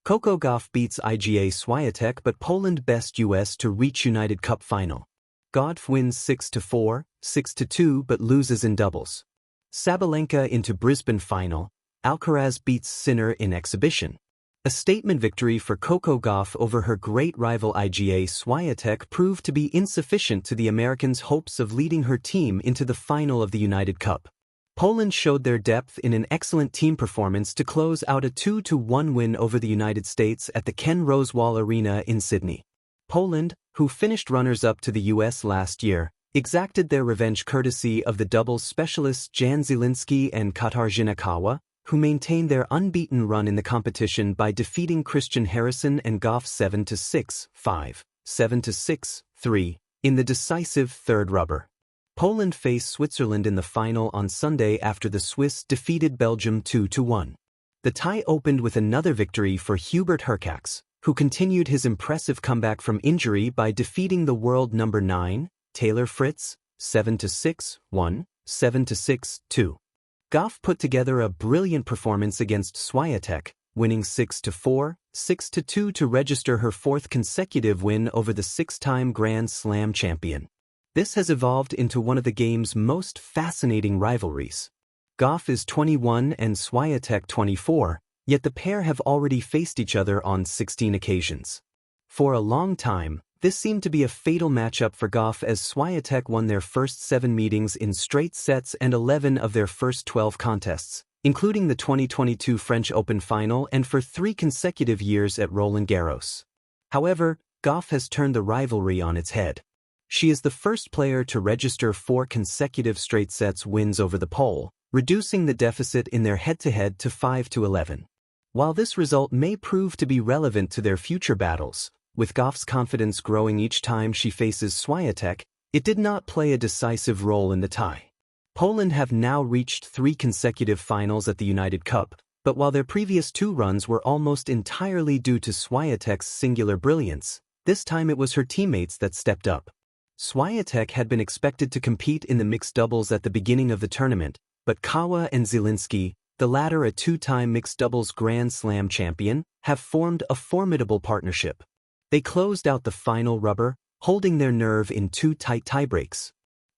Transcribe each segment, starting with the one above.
Coco Gauff beats Iga Swiatek but Poland best US to reach United Cup final. Gauff wins 6-4, 6-2 but loses in doubles. Sabalenka into Brisbane final, Alcaraz beats Sinner in exhibition. A statement victory for Coco Gauff over her great rival Iga Swiatek proved to be insufficient to the Americans' hopes of leading her team into the final of the United Cup. Poland showed their depth in an excellent team performance to close out a 2-1 win over the United States at the Ken Rosewall Arena in Sydney. Poland, who finished runners-up to the US last year, exacted their revenge courtesy of the doubles specialists Jan Zielinski and Katarzyna Kawa, who maintained their unbeaten run in the competition by defeating Christian Harrison and Gauff 7-6, 5, 7-6, 3, in the decisive third rubber. Poland faced Switzerland in the final on Sunday after the Swiss defeated Belgium 2-1. The tie opened with another victory for Hubert Hurkacz, who continued his impressive comeback from injury by defeating the world number 9, Taylor Fritz, 7-6, 1, 7-6, 2. Gauff put together a brilliant performance against Swiatek, winning 6-4, 6-2 to register her fourth consecutive win over the six-time Grand Slam champion. This has evolved into one of the game's most fascinating rivalries. Gauff is 21 and Swiatek 24, yet the pair have already faced each other on 16 occasions. For a long time, this seemed to be a fatal matchup for Gauff as Swiatek won their first 7 meetings in straight sets and 11 of their first 12 contests, including the 2022 French Open final and for 3 consecutive years at Roland Garros. However, Gauff has turned the rivalry on its head. She is the first player to register 4 consecutive straight sets wins over the Pole, reducing the deficit in their head-to-head to 5-11. While this result may prove to be relevant to their future battles, with Gauff's confidence growing each time she faces Swiatek, it did not play a decisive role in the tie. Poland have now reached 3 consecutive finals at the United Cup, but while their previous 2 runs were almost entirely due to Swiatek's singular brilliance, this time it was her teammates that stepped up. Swiatek had been expected to compete in the mixed doubles at the beginning of the tournament, but Kawa and Zielinski, the latter a 2-time mixed doubles Grand Slam champion, have formed a formidable partnership. They closed out the final rubber, holding their nerve in 2 tight tiebreaks.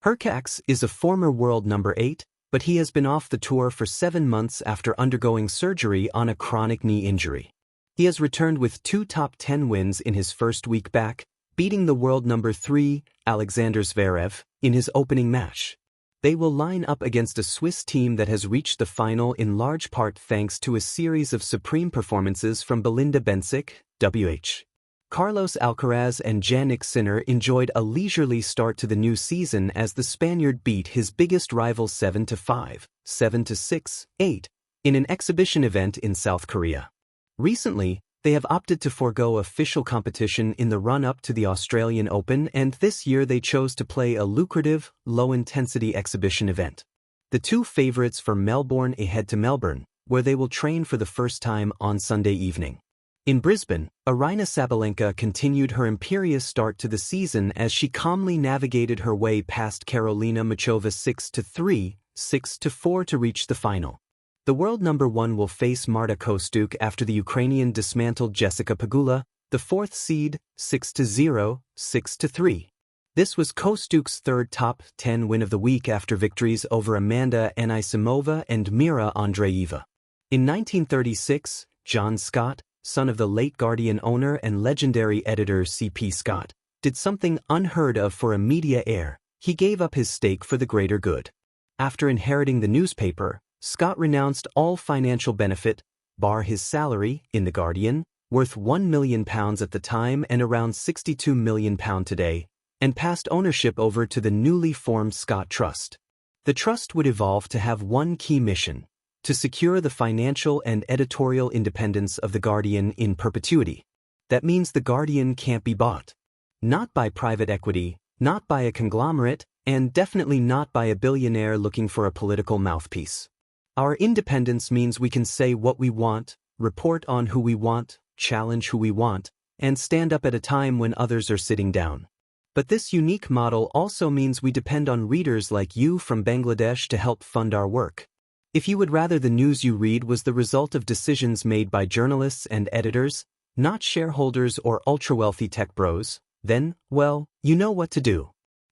Hurkacz is a former world number 8, but he has been off the tour for 7 months after undergoing surgery on a chronic knee injury. He has returned with 2 top 10 wins in his first week back, beating the world number 3, Alexander Zverev, in his opening match. They will line up against a Swiss team that has reached the final in large part thanks to a series of supreme performances from Belinda Bencic, WH. Carlos Alcaraz and Jannik Sinner enjoyed a leisurely start to the new season as the Spaniard beat his biggest rival 7-5, 7-6, 8, in an exhibition event in South Korea. Recently, they have opted to forego official competition in the run-up to the Australian Open, and this year they chose to play a lucrative, low-intensity exhibition event. The 2 favorites for Melbourne head to Melbourne, where they will train for the first time on Sunday evening. In Brisbane, Aryna Sabalenka continued her imperious start to the season as she calmly navigated her way past Karolina Muchova 6-3, 6-4 to reach the final. The world number 1 will face Marta Kostyuk after the Ukrainian dismantled Jessica Pegula, the 4th seed, 6-0, 6-3. This was Kostyuk's 3rd top 10 win of the week after victories over Amanda Anisimova and Mira Andreeva. In 1936, John Scott, son of the late Guardian owner and legendary editor C.P. Scott, did something unheard of for a media heir. He gave up his stake for the greater good. After inheriting the newspaper, Scott renounced all financial benefit, bar his salary, in The Guardian, worth £1 million at the time and around £62 million today, and passed ownership over to the newly formed Scott Trust. The trust would evolve to have one key mission: to secure the financial and editorial independence of The Guardian in perpetuity. That means The Guardian can't be bought. Not by private equity, not by a conglomerate, and definitely not by a billionaire looking for a political mouthpiece. Our independence means we can say what we want, report on who we want, challenge who we want, and stand up at a time when others are sitting down. But this unique model also means we depend on readers like you from Bangladesh to help fund our work. If you would rather the news you read was the result of decisions made by journalists and editors, not shareholders or ultra-wealthy tech bros, then, well, you know what to do.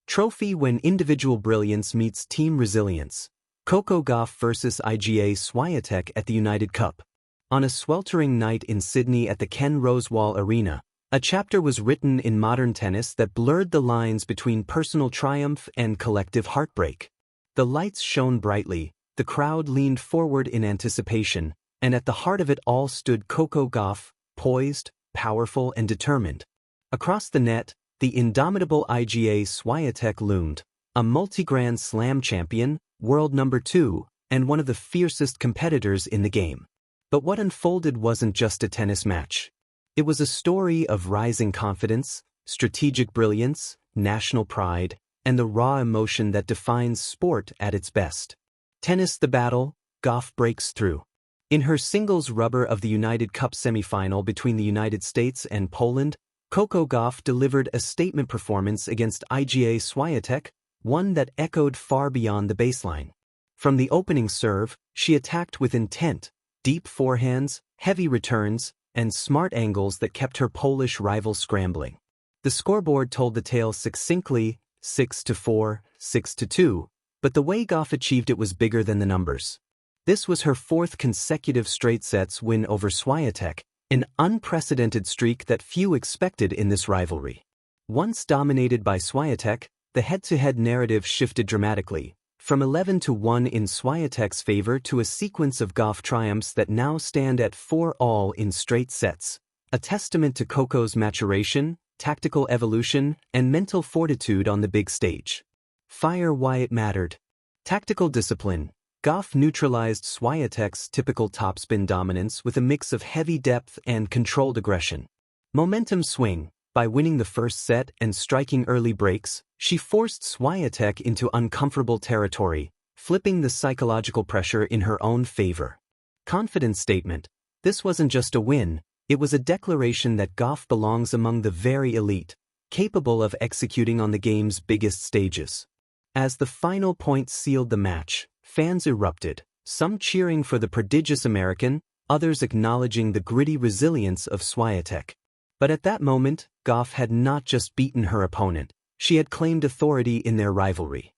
Trophy when individual brilliance meets team resilience. Coco Gauff vs Iga Swiatek at the United Cup. On a sweltering night in Sydney at the Ken Rosewall Arena, a chapter was written in modern tennis that blurred the lines between personal triumph and collective heartbreak. The lights shone brightly, the crowd leaned forward in anticipation, and at the heart of it all stood Coco Gauff, poised, powerful and determined. Across the net, the indomitable Iga Swiatek loomed, a multi-Grand Slam champion, world number 2, and one of the fiercest competitors in the game. But what unfolded wasn't just a tennis match. It was a story of rising confidence, strategic brilliance, national pride, and the raw emotion that defines sport at its best. Tennis the battle, Gauff breaks through. In her singles rubber of the United Cup semifinal between the United States and Poland, Coco Gauff delivered a statement performance against Iga Swiatek, one that echoed far beyond the baseline. From the opening serve, she attacked with intent, deep forehands, heavy returns, and smart angles that kept her Polish rival scrambling. The scoreboard told the tale succinctly, 6-4, 6-2, but the way Gauff achieved it was bigger than the numbers. This was her 4th consecutive straight sets win over Swiatek, an unprecedented streak that few expected in this rivalry. Once dominated by Swiatek, the head-to-head narrative shifted dramatically, from 11-1 in Swiatek's favor to a sequence of Gauff triumphs that now stand at 4-all in straight sets, a testament to Coco's maturation, tactical evolution, and mental fortitude on the big stage. Fire why it mattered. Tactical discipline. Gauff neutralized Swiatek's typical topspin dominance with a mix of heavy depth and controlled aggression. Momentum swing. By winning the first set and striking early breaks, she forced Swiatek into uncomfortable territory, flipping the psychological pressure in her own favor. Confidence statement. This wasn't just a win, it was a declaration that Gauff belongs among the very elite, capable of executing on the game's biggest stages. As the final point sealed the match, fans erupted, some cheering for the prodigious American, others acknowledging the gritty resilience of Swiatek. But at that moment, Gauff had not just beaten her opponent, she had claimed authority in their rivalry.